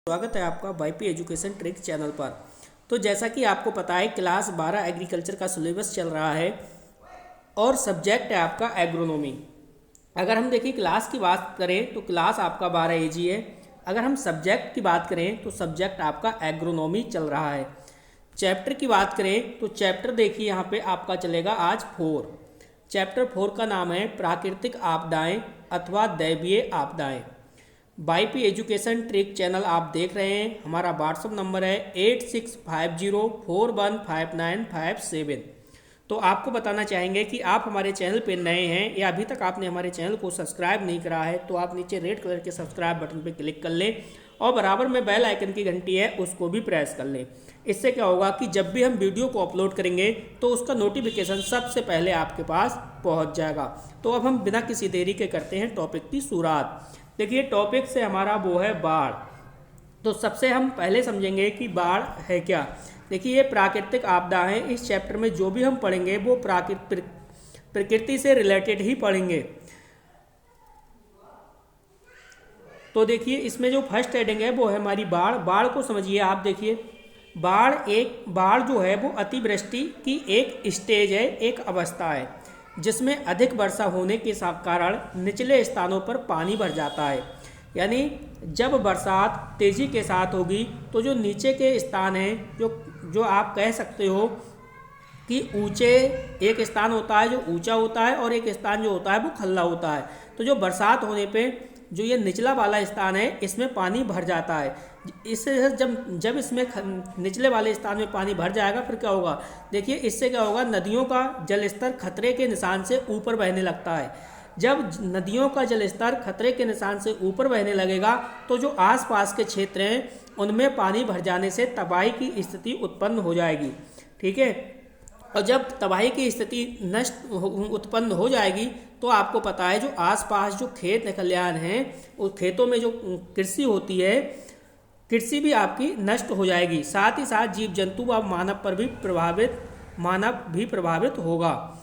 स्वागत है आपका वाईपी एजुकेशन ट्रिक चैनल पर। तो जैसा कि आपको पता है क्लास 12 एग्रीकल्चर का सिलेबस चल रहा है और सब्जेक्ट है आपका एग्रोनॉमी। अगर हम देखिए क्लास की बात करें तो क्लास आपका 12 एजी है। अगर हम सब्जेक्ट की बात करें तो सब्जेक्ट आपका एग्रोनॉमी चल रहा है। चैप्टर की बात करें तो चैप्टर देखिए यहाँ पे आपका चलेगा आज 4। चैप्टर 4 का नाम है प्राकृतिक आपदाएं अथवा दैवीय आपदाएं। वाईपी एजुकेशन ट्रिक चैनल आप देख रहे हैं। हमारा व्हाट्सअप नंबर है 8650415957। तो आपको बताना चाहेंगे कि आप हमारे चैनल पर नए हैं या अभी तक आपने हमारे चैनल को सब्सक्राइब नहीं करा है तो आप नीचे रेड कलर के सब्सक्राइब बटन पर क्लिक कर लें और बराबर में बेल आइकन की घंटी है उसको भी प्रेस कर लें। इससे क्या होगा कि जब भी हम वीडियो को अपलोड करेंगे तो उसका नोटिफिकेशन सबसे पहले आपके पास पहुंच जाएगा। तो अब हम बिना किसी देरी के करते हैं टॉपिक की शुरुआत। देखिए टॉपिक से हमारा वो है बाढ़। तो सबसे हम पहले समझेंगे कि बाढ़ है क्या। देखिए ये प्राकृतिक आपदा है। इस चैप्टर में जो भी हम पढ़ेंगे वो प्रकृति से रिलेटेड ही पढ़ेंगे। तो देखिए इसमें जो फर्स्ट हेडिंग है वो है हमारी बाढ़। बाढ़ को समझिए आप। देखिए बाढ़ जो है वो अतिवृष्टि की एक स्टेज है, एक अवस्था है जिसमें अधिक वर्षा होने के कारण निचले स्थानों पर पानी भर जाता है। यानी जब बरसात तेज़ी के साथ होगी तो जो नीचे के स्थान हैं जो आप कह सकते हो कि ऊंचे, एक स्थान होता है जो ऊंचा होता है और एक स्थान जो होता है वो खल्ला होता है। तो जो बरसात होने पे जो ये निचला वाला स्थान है इसमें पानी भर जाता है। इससे जब इसमें निचले वाले स्थान में पानी भर जाएगा फिर क्या होगा। देखिए इससे क्या होगा, नदियों का जलस्तर खतरे के निशान से ऊपर बहने लगता है। जब नदियों का जलस्तर खतरे के निशान से ऊपर बहने लगेगा तो जो आसपास के क्षेत्र हैं उनमें पानी भर जाने से तबाही की स्थिति उत्पन्न हो जाएगी। ठीक है। और जब तबाही की स्थिति उत्पन्न हो जाएगी तो आपको पता है जो आसपास जो खेत खलिहान हैं उस खेतों में जो कृषि होती है, कृषि भी आपकी नष्ट हो जाएगी। साथ ही साथ जीव जंतु व मानव भी प्रभावित होगा।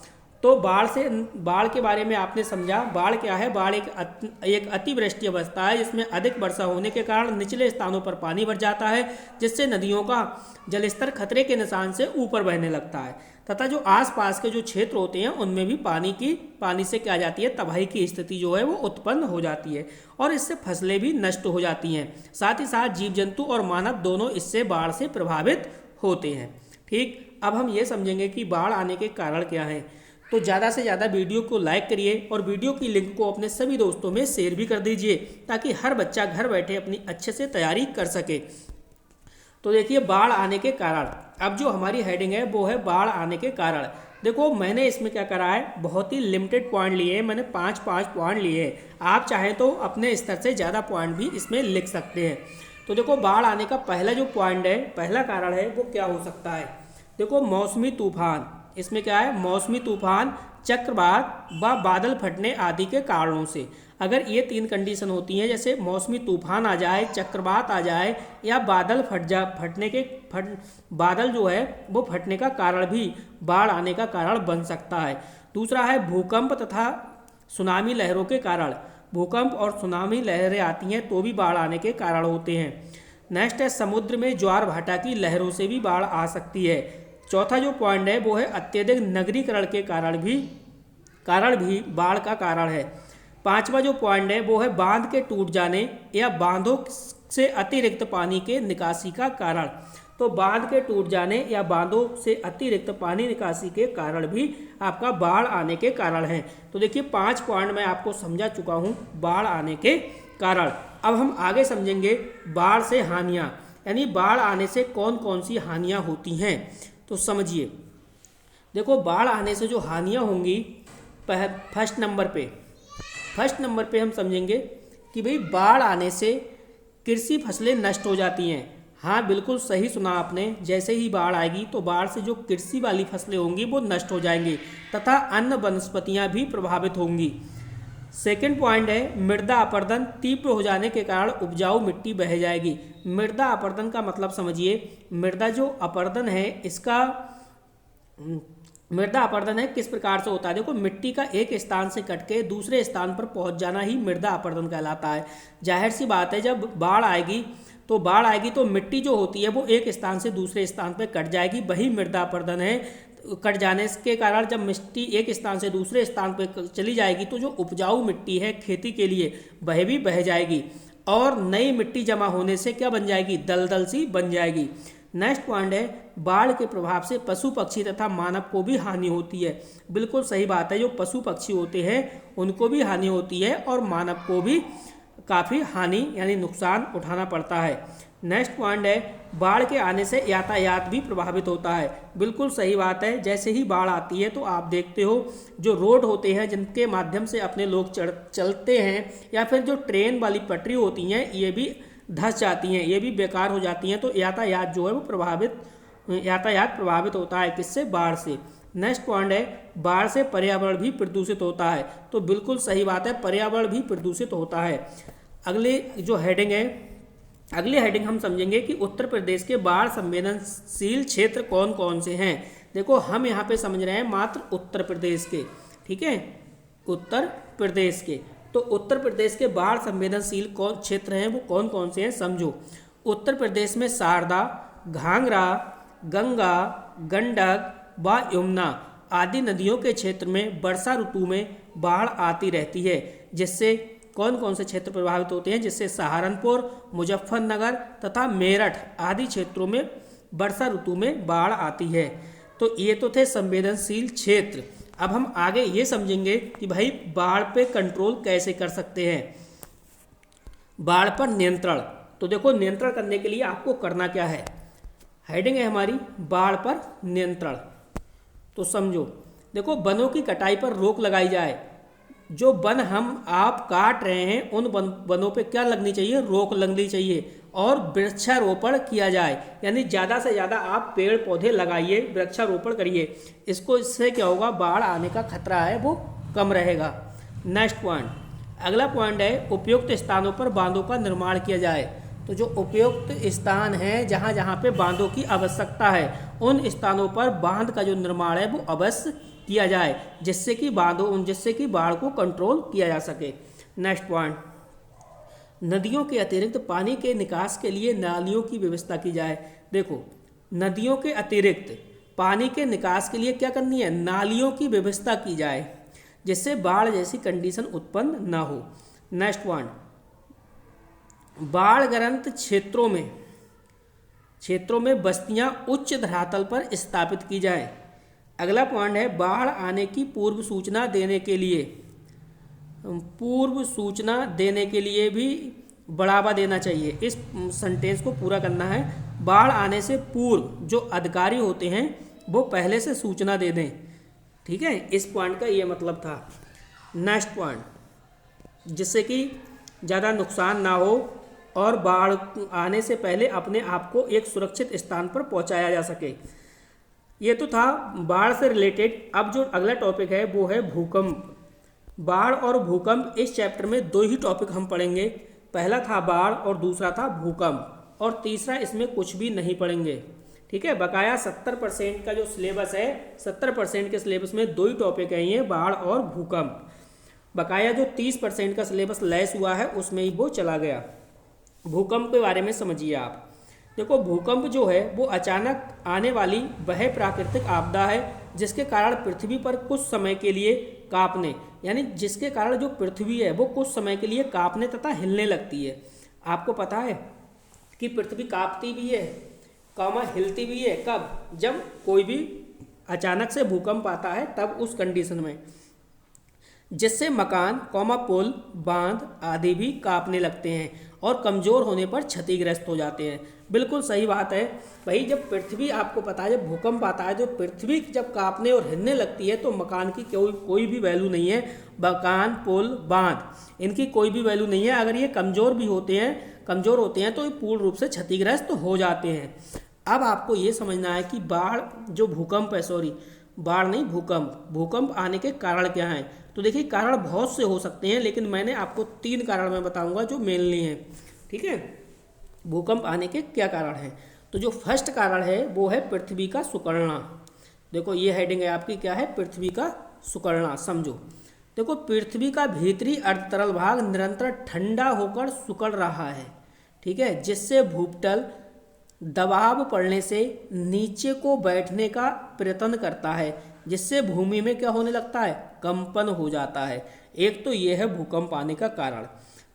तो बाढ़ के बारे में आपने समझा। बाढ़ क्या है। बाढ़ एक अतिवृष्टि अवस्था है जिसमें अधिक वर्षा होने के कारण निचले स्थानों पर पानी भर जाता है जिससे नदियों का जलस्तर खतरे के निशान से ऊपर बहने लगता है तथा जो आसपास के जो क्षेत्र होते हैं उनमें भी पानी से क्या जाती है, तबाही की स्थिति जो है वो उत्पन्न हो जाती है और इससे फसलें भी नष्ट हो जाती हैं। साथ ही साथ जीव जंतु और मानव दोनों इससे बाढ़ से प्रभावित होते हैं। ठीक। अब हम ये समझेंगे कि बाढ़ आने के कारण क्या है। तो ज़्यादा से ज़्यादा वीडियो को लाइक करिए और वीडियो की लिंक को अपने सभी दोस्तों में शेयर भी कर दीजिए ताकि हर बच्चा घर बैठे अपनी अच्छे से तैयारी कर सके। तो देखिए बाढ़ आने के कारण, अब जो हमारी हेडिंग है वो है बाढ़ आने के कारण। देखो मैंने इसमें क्या करा है, बहुत ही लिमिटेड पॉइंट लिए हैं। मैंने 5 पॉइंट लिए हैं। आप चाहें तो अपने स्तर से ज़्यादा पॉइंट भी इसमें लिख सकते हैं। तो देखो बाढ़ आने का पहला जो पॉइंट है, पहला कारण है वो क्या हो सकता है। देखो मौसमी तूफान। इसमें क्या है, मौसमी तूफान, चक्रवात व बादल फटने आदि के कारणों से। अगर ये 3 कंडीशन होती हैं, जैसे मौसमी तूफान आ जाए, चक्रवात आ जाए या बादल बादल जो है वो फटने का कारण भी बाढ़ आने का कारण बन सकता है। दूसरा है भूकंप तथा सुनामी लहरों के कारण। भूकंप और सुनामी लहरें आती हैं तो भी बाढ़ आने के कारण होते हैं। नेक्स्ट है समुद्र में ज्वार भाटा की लहरों से भी बाढ़ आ सकती है। चौथा जो पॉइंट है वो है अत्यधिक नगरीकरण के कारण भी बाढ़ का कारण है। पांचवा जो पॉइंट है वो है बांध के टूट जाने या बांधों से अतिरिक्त पानी के निकासी का कारण। तो बांध के टूट जाने या बांधों से अतिरिक्त पानी निकासी के कारण भी आपका बाढ़ आने के कारण है। तो देखिए 5 पॉइंट मैं आपको समझा चुका हूँ बाढ़ आने के कारण। अब हम आगे समझेंगे बाढ़ से हानियाँ, यानी बाढ़ आने से कौन कौन सी हानियाँ होती हैं। तो समझिए, देखो बाढ़ आने से जो हानियाँ होंगी, फर्स्ट नंबर पे हम समझेंगे कि भाई बाढ़ आने से कृषि फसलें नष्ट हो जाती हैं। हाँ बिल्कुल सही सुना आपने। जैसे ही बाढ़ आएगी तो बाढ़ से जो कृषि वाली फसलें होंगी वो नष्ट हो जाएंगी तथा अन्य वनस्पतियाँ भी प्रभावित होंगी। सेकेंड पॉइंट है मृदा अपरदन तीव्र हो जाने के कारण उपजाऊ मिट्टी बह जाएगी। मृदा अपरदन का मतलब समझिए, मृदा जो अपरदन है इसका मृदा अपरदन है किस प्रकार से होता है। देखो मिट्टी का एक स्थान से कट के दूसरे स्थान पर पहुंच जाना ही मृदा अपरदन कहलाता है। जाहिर सी बात है जब बाढ़ आएगी तो बाढ़ आएगी तो मिट्टी जो होती है वो एक स्थान से दूसरे स्थान पर कट जाएगी, वही मृदा अपरदन है। कट जाने के कारण जब मिट्टी एक स्थान से दूसरे स्थान पर चली जाएगी तो जो उपजाऊ मिट्टी है खेती के लिए वह भी बह जाएगी और नई मिट्टी जमा होने से क्या बन जाएगी, दलदल सी बन जाएगी। नेक्स्ट पॉइंट है बाढ़ के प्रभाव से पशु पक्षी तथा मानव को भी हानि होती है। बिल्कुल सही बात है, जो पशु पक्षी होते हैं उनको भी हानि होती है और मानव को भी काफ़ी हानि यानी नुकसान उठाना पड़ता है। नेक्स्ट पॉइंट है बाढ़ के आने से यातायात भी प्रभावित होता है। बिल्कुल सही बात है, जैसे ही बाढ़ आती है तो आप देखते हो जो रोड होते हैं जिनके माध्यम से अपने लोग चलते हैं या फिर जो ट्रेन वाली पटरी होती हैं ये भी धंस जाती हैं, ये भी बेकार हो जाती हैं। तो यातायात जो है वो यातायात प्रभावित होता है किससे, बाढ़ से। नेक्स्ट पॉइंट है बाढ़ से पर्यावरण भी प्रदूषित होता है। तो बिल्कुल सही बात है, पर्यावरण भी प्रदूषित होता है। अगले जो हेडिंग है, अगली हेडिंग हम समझेंगे कि उत्तर प्रदेश के बाढ़ संवेदनशील क्षेत्र कौन कौन से हैं। देखो हम यहाँ पे समझ रहे हैं मात्र उत्तर प्रदेश के, ठीक है, उत्तर प्रदेश के। तो उत्तर प्रदेश के बाढ़ संवेदनशील कौन क्षेत्र हैं वो कौन कौन से हैं समझो। उत्तर प्रदेश में शारदा, घाघरा, गंगा, गंडक व यमुना आदि नदियों के क्षेत्र में वर्षा ऋतु में बाढ़ आती रहती है। जिससे कौन कौन से क्षेत्र प्रभावित होते हैं, जिससे सहारनपुर, मुजफ्फरनगर तथा मेरठ आदि क्षेत्रों में वर्षा ऋतु में बाढ़ आती है। तो ये तो थे संवेदनशील क्षेत्र। अब हम आगे ये समझेंगे कि भाई बाढ़ पे कंट्रोल कैसे कर सकते हैं, बाढ़ पर नियंत्रण। तो देखो नियंत्रण करने के लिए आपको करना क्या है, हेडिंग है हमारी बाढ़ पर नियंत्रण। तो समझो, देखो वनों की कटाई पर रोक लगाई जाए। जो वन हम आप काट रहे हैं उन वनों पे क्या लगनी चाहिए, रोक लगनी चाहिए और वृक्षारोपण किया जाए। यानी ज़्यादा से ज़्यादा आप पेड़ पौधे लगाइए, वृक्षारोपण करिए। इससे क्या होगा, बाढ़ आने का खतरा है वो कम रहेगा। नेक्स्ट पॉइंट, अगला पॉइंट है उपयुक्त स्थानों पर बांधों का निर्माण किया जाए। तो जो उपयुक्त स्थान हैं जहाँ जहाँ पे बांधों की आवश्यकता है उन स्थानों पर बांध का जो निर्माण है वो अवश्य किया जाए, जिससे कि बाढ़ को कंट्रोल किया जा सके। नेक्स्ट पॉइंट, नदियों के अतिरिक्त पानी के निकास के लिए नालियों की व्यवस्था की जाए। देखो नदियों के अतिरिक्त पानी के निकास के लिए क्या करनी है, नालियों की व्यवस्था की जाए, जिससे बाढ़ जैसी कंडीशन उत्पन्न ना हो। नेक्स्ट पॉइंट, बाढ़ग्रस्त क्षेत्रों में बस्तियां उच्च धरातल पर स्थापित की जाए। अगला पॉइंट है बाढ़ आने की पूर्व सूचना देने के लिए भी बढ़ावा देना चाहिए। इस सेंटेंस को पूरा करना है, बाढ़ आने से पूर्व जो अधिकारी होते हैं वो पहले से सूचना दे दें। ठीक है, इस पॉइंट का ये मतलब था। नेक्स्ट पॉइंट, जिससे कि ज़्यादा नुकसान ना हो और बाढ़ आने से पहले अपने आप को एक सुरक्षित स्थान पर पहुंचाया जा सके। ये तो था बाढ़ से रिलेटेड। अब जो अगला टॉपिक है वो है भूकंप। बाढ़ और भूकंप, इस चैप्टर में दो ही टॉपिक हम पढ़ेंगे। पहला था बाढ़ और दूसरा था भूकंप, और तीसरा इसमें कुछ भी नहीं पढ़ेंगे। ठीक है, बकाया 70% का जो सिलेबस है, 70% के सिलेबस में दो ही टॉपिक हैं, ये बाढ़ और भूकंप। बकाया जो 30% का सिलेबस लेस हुआ है उसमें ही वो चला गया। भूकंप के बारे में समझिए आप। देखो भूकंप जो है वो अचानक आने वाली वह प्राकृतिक आपदा है जिसके कारण पृथ्वी पर कुछ समय के लिए कांपने, यानी जिसके कारण जो पृथ्वी है वो कुछ समय के लिए कांपने तथा हिलने लगती है। आपको पता है कि पृथ्वी कांपती भी है, हिलती भी है। कब? जब कोई भी अचानक से भूकंप आता है तब उस कंडीशन में, जिससे मकान, पुल, बांध आदि भी कांपने लगते हैं और कमज़ोर होने पर क्षतिग्रस्त हो जाते हैं। बिल्कुल सही बात है भाई। जब पृथ्वी, आपको पता है जब भूकंप आता है, जो पृथ्वी जब कांपने और हिलने लगती है तो मकान की कोई भी वैल्यू नहीं है। मकान, पुल, बांध, इनकी कोई भी वैल्यू नहीं है। अगर ये कमज़ोर होते हैं तो ये पूर्ण रूप से क्षतिग्रस्त हो जाते हैं। अब आपको ये समझना है कि भूकंप आने के कारण क्या हैं। तो देखिए कारण बहुत से हो सकते हैं, लेकिन मैंने आपको 3 कारण मैं बताऊंगा जो मेनली हैं। ठीक है, भूकंप आने के क्या कारण हैं। तो जो फर्स्ट कारण है वो है पृथ्वी का सिकुड़ना। देखो ये हेडिंग है आपकी, क्या है, पृथ्वी का सिकुड़ना। समझो, देखो पृथ्वी का भीतरी अर्धतरल भाग निरंतर ठंडा होकर सिकुड़ रहा है। ठीक है, जिससे भूपटल दबाव पड़ने से नीचे को बैठने का प्रयत्न करता है, जिससे भूमि में क्या होने लगता है, कंपन हो जाता है। एक तो यह है भूकंप आने का कारण।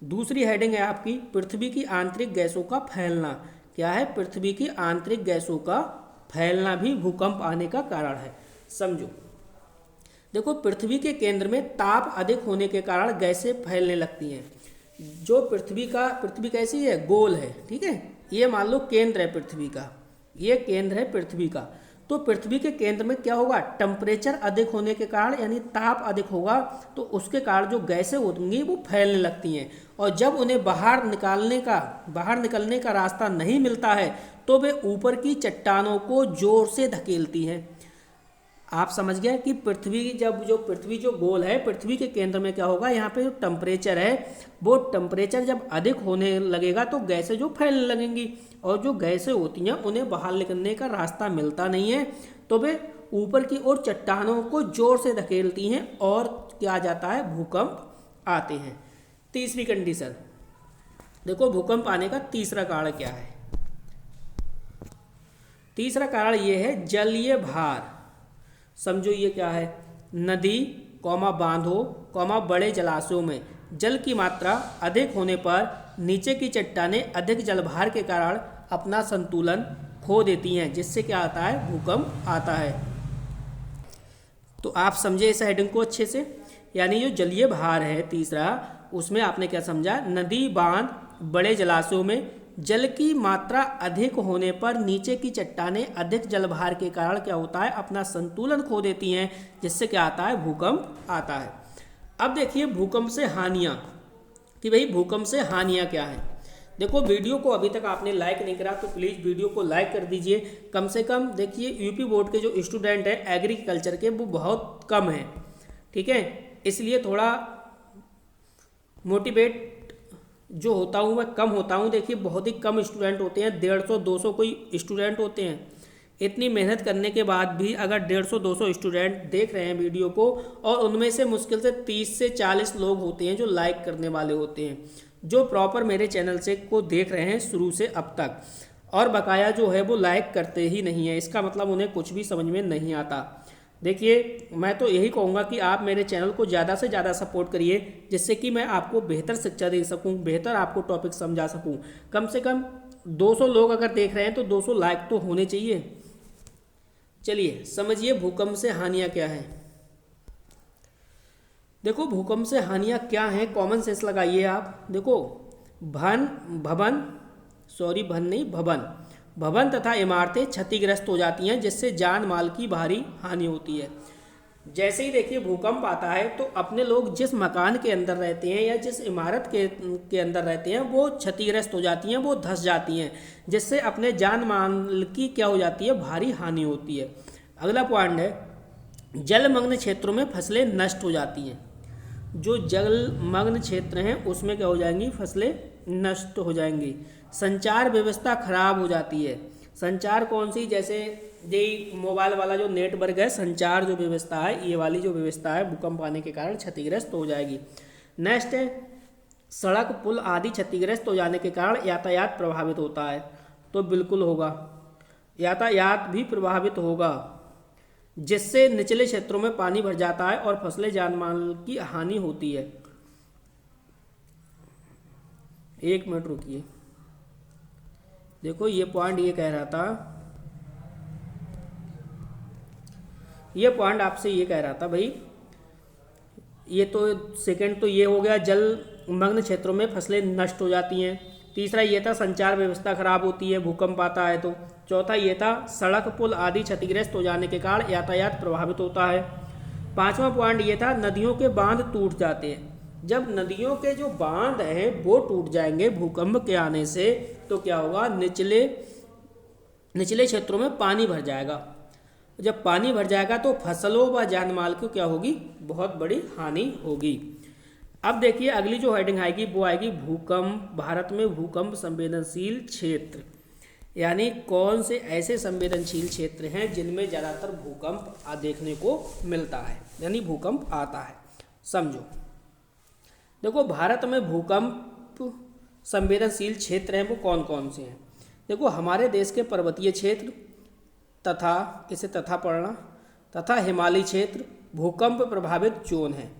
दूसरी हेडिंग है आपकी पृथ्वी की आंतरिक गैसों का फैलना। क्या है, पृथ्वी की आंतरिक गैसों का फैलना भी भूकंप आने का कारण है। समझो, देखो पृथ्वी के केंद्र में ताप अधिक होने के कारण गैसें फैलने लगती हैं। जो पृथ्वी कैसी है, गोल है, ठीक है, ये मान लो केंद्र है पृथ्वी का, ये केंद्र है पृथ्वी का। तो पृथ्वी के केंद्र में क्या होगा, टेम्परेचर अधिक होने के कारण यानी ताप अधिक होगा, तो उसके कारण जो गैसें होंगी वो फैलने लगती हैं, और जब उन्हें बाहर निकलने का रास्ता नहीं मिलता है तो वे ऊपर की चट्टानों को जोर से धकेलती हैं। आप समझ गए कि पृथ्वी जो गोल है, पृथ्वी के केंद्र में क्या होगा, यहाँ पे जो टेम्परेचर है वो टेम्परेचर जब अधिक होने लगेगा तो गैसें जो फैलने लगेंगी, और जो गैसें होती हैं उन्हें बाहर निकलने का रास्ता मिलता नहीं है, तो वे ऊपर की ओर चट्टानों को जोर से धकेलती हैं और क्या आ जाता है, भूकंप आते हैं। तीसरी कंडीशन देखो, भूकंप आने का तीसरा कारण क्या है। तीसरा कारण ये है जलीय भार। समझो ये क्या है, नदी बांधों बड़े जलाशयों में जल की मात्रा अधिक होने पर नीचे की चट्टानें अधिक जलभार के कारण अपना संतुलन खो देती हैं, जिससे क्या आता है, भूकंप आता है। तो आप समझे इस हेडिंग को अच्छे से, यानी जो जलीय भार है तीसरा, उसमें आपने क्या समझा, नदी बांध बड़े जलाशयों में जल की मात्रा अधिक होने पर नीचे की चट्टानें अधिक जलभार के कारण क्या होता है, अपना संतुलन खो देती हैं, जिससे क्या आता है, भूकंप आता है। अब देखिए भूकंप से हानियां, कि भाई भूकंप से हानियां क्या हैं। देखो वीडियो को अभी तक आपने लाइक नहीं करा तो प्लीज़ वीडियो को लाइक कर दीजिए। कम से कम देखिए यूपी बोर्ड के जो स्टूडेंट हैं एग्रीकल्चर के वो बहुत कम हैं, ठीक है, इसलिए थोड़ा मोटिवेट जो होता हूँ मैं कम होता हूँ। देखिए बहुत ही कम स्टूडेंट होते हैं, 150-200 कोई स्टूडेंट होते हैं। इतनी मेहनत करने के बाद भी अगर 150-200 स्टूडेंट देख रहे हैं वीडियो को, और उनमें से मुश्किल से 30 से 40 लोग होते हैं जो लाइक करने वाले होते हैं, जो प्रॉपर मेरे चैनल से को देख रहे हैं शुरू से अब तक, और बकाया जो है वो लाइक करते ही नहीं है, इसका मतलब उन्हें कुछ भी समझ में नहीं आता। देखिए मैं तो यही कहूँगा कि आप मेरे चैनल को ज़्यादा से ज़्यादा सपोर्ट करिए, जिससे कि मैं आपको बेहतर शिक्षा दे सकूँ, बेहतर आपको टॉपिक समझा सकूँ। कम से कम 200 लोग अगर देख रहे हैं तो 200 लाइक तो होने चाहिए। चलिए समझिए भूकंप से हानियाँ क्या हैं। देखो भूकंप से हानियाँ क्या हैं, कॉमन सेंस लगाइए आप। देखो भवन तथा इमारतें क्षतिग्रस्त हो जाती हैं, जिससे जान माल की भारी हानि होती है। जैसे ही देखिए भूकंप आता है तो अपने लोग जिस मकान के अंदर रहते हैं या जिस इमारत के अंदर रहते हैं वो क्षतिग्रस्त हो जाती हैं, वो धंस जाती हैं, जिससे अपने जान माल की क्या हो जाती है, भारी हानि होती है। अगला पॉइंट है जलमग्न क्षेत्रों में फसलें नष्ट हो जाती हैं। जो जलमग्न क्षेत्र हैं उसमें क्या हो जाएंगी, फसलें नष्ट हो जाएंगी। संचार व्यवस्था खराब हो जाती है। संचार कौन सी, जैसे ये मोबाइल वाला जो नेटवर्क है, संचार जो व्यवस्था है, ये वाली जो व्यवस्था है भूकंप आने के कारण क्षतिग्रस्त हो जाएगी। नेक्स्ट है सड़क पुल आदि क्षतिग्रस्त हो जाने के कारण यातायात प्रभावित होता है। तो बिल्कुल होगा, यातायात भी प्रभावित होगा, जिससे निचले क्षेत्रों में पानी भर जाता है और फसलें जान माल की हानि होती है। एक मिनट रुकिए, देखो ये पॉइंट ये कह रहा था, ये पॉइंट आपसे ये कह रहा था भाई, ये तो सेकंड तो ये हो गया जलमग्न क्षेत्रों में फसलें नष्ट हो जाती हैं। तीसरा ये था संचार व्यवस्था खराब होती है, भूकंप आता है तो। चौथा ये था सड़क पुल आदि क्षतिग्रस्त हो जाने के कारण यातायात प्रभावित होता है। पांचवा पॉइंट ये था नदियों के बांध टूट जाते हैं। जब नदियों के जो बांध हैं वो टूट जाएंगे भूकंप के आने से, तो क्या होगा, निचले क्षेत्रों में पानी भर जाएगा। जब पानी भर जाएगा तो फसलों व जान माल को क्या होगी, बहुत बड़ी हानि होगी। अब देखिए अगली जो हेडिंग आएगी वो आएगी भूकंप, भारत में भूकंप संवेदनशील क्षेत्र, यानी कौन से ऐसे संवेदनशील क्षेत्र हैं जिनमें ज़्यादातर भूकंप देखने को मिलता है, यानी भूकंप आता है। समझो देखो भारत में भूकंप संवेदनशील क्षेत्र हैं वो कौन कौन से हैं। देखो, हमारे देश के पर्वतीय क्षेत्र तथा, इसे तथा पढ़ना, तथा हिमालयी क्षेत्र भूकंप प्रभावित जोन है।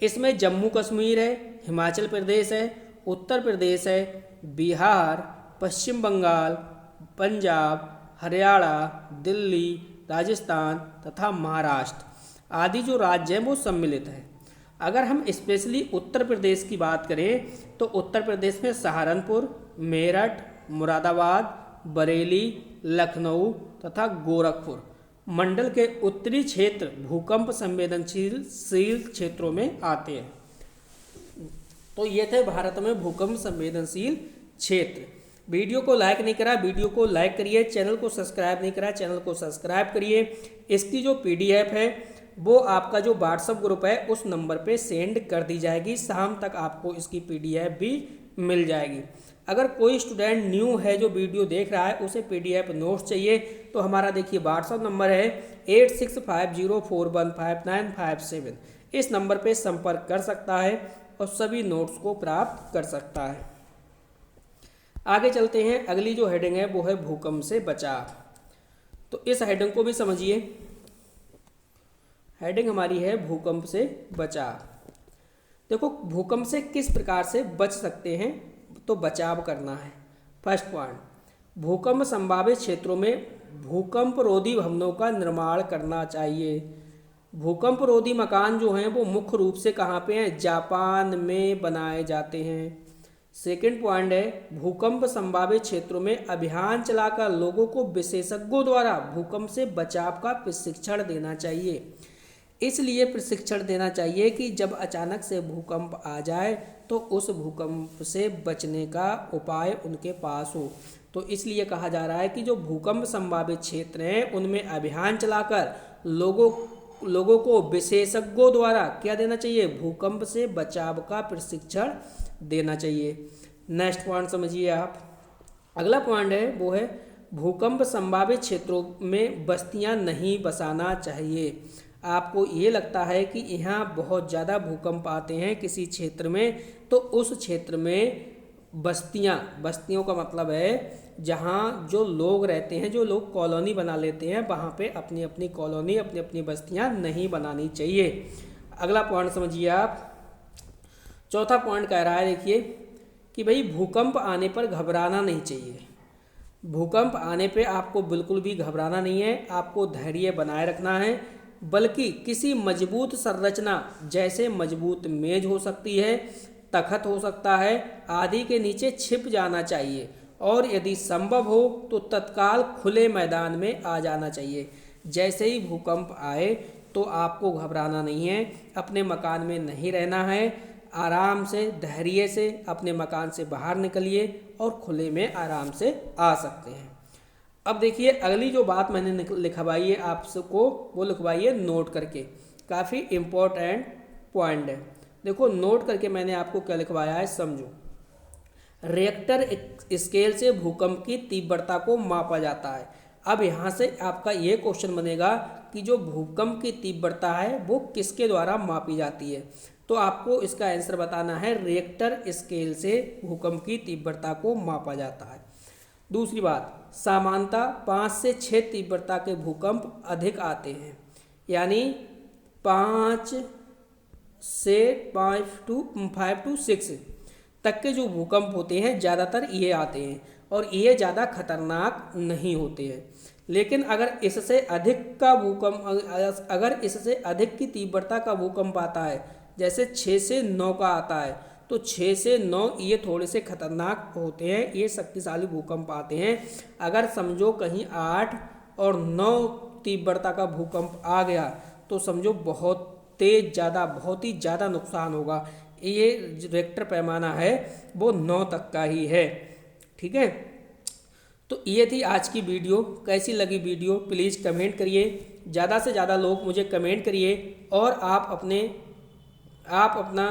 इसमें जम्मू कश्मीर है, हिमाचल प्रदेश है, उत्तर प्रदेश है, बिहार, पश्चिम बंगाल, पंजाब, हरियाणा, दिल्ली, राजस्थान तथा महाराष्ट्र आदि जो राज्य हैं वो सम्मिलित हैं। अगर हम स्पेशली उत्तर प्रदेश की बात करें तो उत्तर प्रदेश में सहारनपुर, मेरठ, मुरादाबाद, बरेली, लखनऊ तथा गोरखपुर मंडल के उत्तरी क्षेत्र भूकंप संवेदनशील क्षेत्रों में आते हैं। तो ये थे भारत में भूकंप संवेदनशील क्षेत्र। वीडियो को लाइक नहीं करा, वीडियो को लाइक करिए। चैनल को सब्सक्राइब नहीं करा, चैनल को सब्सक्राइब करिए। इसकी जो PDF है वो आपका जो व्हाट्सएप ग्रुप है उस नंबर पे सेंड कर दी जाएगी। शाम तक आपको इसकी PDF भी मिल जाएगी। अगर कोई स्टूडेंट न्यू है जो वीडियो देख रहा है, उसे PDF नोट्स चाहिए तो हमारा देखिए व्हाट्सएप नंबर है 8650415957। इस नंबर पे संपर्क कर सकता है और सभी नोट्स को प्राप्त कर सकता है। आगे चलते हैं। अगली जो हेडिंग है वो है भूकंप से बचाव। तो इस हेडिंग को भी समझिए। हेडिंग हमारी है भूकंप से बचाव। देखो, भूकंप से किस प्रकार से बच सकते हैं, तो बचाव करना है। फर्स्ट पॉइंट, भूकंप संभावित क्षेत्रों में भूकंप रोधी भवनों का निर्माण करना चाहिए। भूकंप रोधी मकान जो हैं वो मुख्य रूप से कहाँ पे हैं, जापान में बनाए जाते हैं। सेकेंड पॉइंट है, भूकंप संभावित क्षेत्रों में अभियान चलाकर लोगों को विशेषज्ञों द्वारा भूकंप से बचाव का प्रशिक्षण देना चाहिए। इसलिए प्रशिक्षण देना चाहिए कि जब अचानक से भूकंप आ जाए तो उस भूकंप से बचने का उपाय उनके पास हो। तो इसलिए कहा जा रहा है कि जो भूकंप संभावित क्षेत्र हैं उनमें अभियान चलाकर लोगों को विशेषज्ञों द्वारा क्या देना चाहिए, भूकंप से बचाव का प्रशिक्षण देना चाहिए। नेक्स्ट पॉइंट समझिए आप। अगला पॉइंट है वो है भूकंप संभावित क्षेत्रों में बस्तियां नहीं बसाना चाहिए। आपको ये लगता है कि यहाँ बहुत ज़्यादा भूकंप आते हैं किसी क्षेत्र में, तो उस क्षेत्र में बस्तियों का मतलब है जहाँ जो लोग रहते हैं, जो लोग कॉलोनी बना लेते हैं, वहाँ पे अपनी अपनी कॉलोनी, अपनी अपनी बस्तियाँ नहीं बनानी चाहिए। अगला पॉइंट समझिए आप। चौथा पॉइंट कह रहा है, देखिए कि भाई भूकंप आने पर घबराना नहीं चाहिए। भूकंप आने पे आपको बिल्कुल भी घबराना नहीं है, आपको धैर्य बनाए रखना है, बल्कि किसी मजबूत संरचना जैसे मजबूत मेज हो सकती है, तख्त हो सकता है आदि के नीचे छिप जाना चाहिए और यदि संभव हो तो तत्काल खुले मैदान में आ जाना चाहिए। जैसे ही भूकंप आए तो आपको घबराना नहीं है, अपने मकान में नहीं रहना है, आराम से धैर्य से अपने मकान से बाहर निकलिए और खुले में आराम से आ सकते हैं। अब देखिए अगली जो बात मैंने लिखवाई है आपको, वो लिखवाइए नोट करके, काफ़ी इम्पोर्टेंट पॉइंट है। देखो नोट करके मैंने आपको क्या लिखवाया है, समझो। रिएक्टर स्केल से भूकंप की तीव्रता को मापा जाता है। अब यहाँ से आपका ये क्वेश्चन बनेगा कि जो भूकंप की तीव्रता है वो किसके द्वारा मापी जाती है, तो आपको इसका आंसर बताना है रिएक्टर स्केल से भूकंप की तीव्रता को मापा जाता है। दूसरी बात, सामान्यतः 5 से 6 तीव्रता के भूकंप अधिक आते हैं, यानी 5 से 5 to 6 तक के जो भूकंप होते हैं ज़्यादातर ये आते हैं और ये ज़्यादा खतरनाक नहीं होते हैं। लेकिन अगर इससे अधिक की तीव्रता का भूकंप आता है, जैसे 6 से 9 का आता है, तो 6 से 9 ये थोड़े से खतरनाक होते हैं, ये शक्तिशाली भूकंप आते हैं। अगर समझो कहीं 8 और 9 तीव्रता का भूकंप आ गया तो समझो बहुत ही ज़्यादा नुकसान होगा। ये रिक्टर पैमाना है वो 9 तक का ही है, ठीक है। तो ये थी आज की वीडियो। कैसी लगी वीडियो प्लीज़ कमेंट करिए, ज़्यादा से ज़्यादा लोग मुझे कमेंट करिए और आप अपना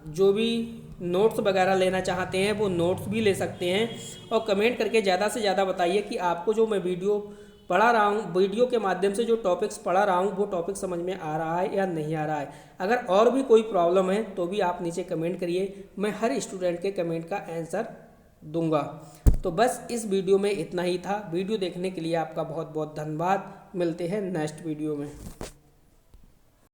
जो भी नोट्स वगैरह लेना चाहते हैं वो नोट्स भी ले सकते हैं और कमेंट करके ज़्यादा से ज़्यादा बताइए कि आपको जो मैं वीडियो पढ़ा रहा हूँ, वीडियो के माध्यम से जो टॉपिक्स पढ़ा रहा हूँ वो टॉपिक समझ में आ रहा है या नहीं आ रहा है। अगर और भी कोई प्रॉब्लम है तो भी आप नीचे कमेंट करिए, मैं हर स्टूडेंट के कमेंट का आंसर दूंगा। तो बस इस वीडियो में इतना ही था। वीडियो देखने के लिए आपका बहुत बहुत धन्यवाद। मिलते हैं नेक्स्ट वीडियो में।